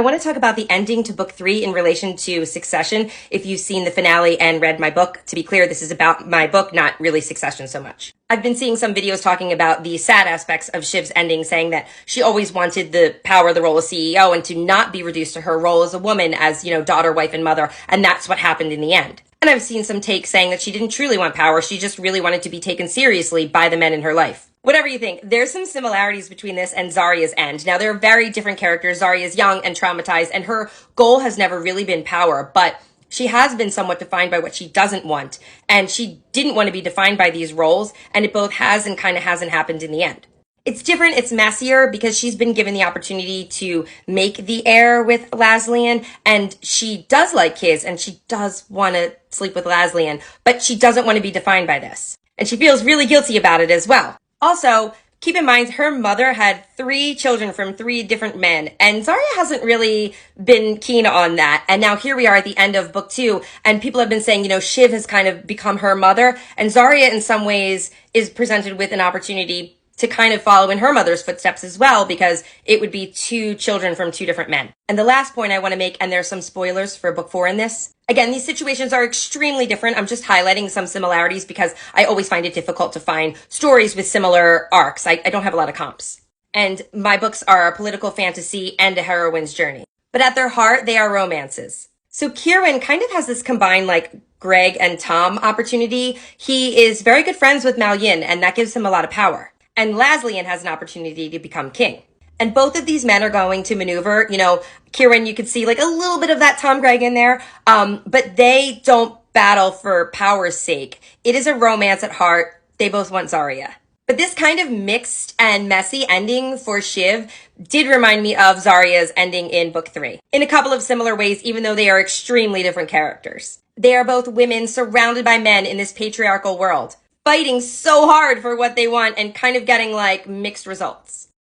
I want to talk about the ending to book 3 in relation to Succession. If you've seen the finale and read my book, to be clear, this is about my book, not really Succession so much. I've been seeing some videos talking about the sad aspects of Shiv's ending, saying that she always wanted the power, the role of CEO, and to not be reduced to her role as a woman, as, daughter, wife, and mother, and that's what happened in the end. And I've seen some takes saying that she didn't truly want power, she just really wanted to be taken seriously by the men in her life. Whatever you think, there's some similarities between this and Zarya's end. Now, they're very different characters. Zarya's young and traumatized, and her goal has never really been power, but she has been somewhat defined by what she doesn't want, and she didn't want to be defined by these roles, and it both has and kind of hasn't happened in the end. It's different, it's messier, because she's been given the opportunity to make the heir with Laslian, and she does like kids, and she does want to sleep with Laslian, but she doesn't want to be defined by this. And she feels really guilty about it as well. Also, keep in mind, her mother had 3 children from 3 different men, and Zarya hasn't really been keen on that. And now here we are at the end of book 2, and people have been saying, Shiv has kind of become her mother, and Zarya in some ways is presented with an opportunity to kind of follow in her mother's footsteps as well, because it would be 2 children from 2 different men. And the last point I want to make, and there's some spoilers for book 4 in this. Again, these situations are extremely different. I'm just highlighting some similarities because I always find it difficult to find stories with similar arcs. I don't have a lot of comps. And my books are a political fantasy and a heroine's journey. But at their heart, they are romances. So Kieran kind of has this combined Greg and Tom opportunity. He is very good friends with Mal Yin, and that gives him a lot of power. And Laslian has an opportunity to become king. And both of these men are going to maneuver. Kieran, you could see a little bit of that Tom Gregg in there. But they don't battle for power's sake. It is a romance at heart. They both want Zarya. But this kind of mixed and messy ending for Shiv did remind me of Zarya's ending in book 3. In a couple of similar ways, even though they are extremely different characters. They are both women surrounded by men in this patriarchal world, fighting so hard for what they want and kind of getting mixed results.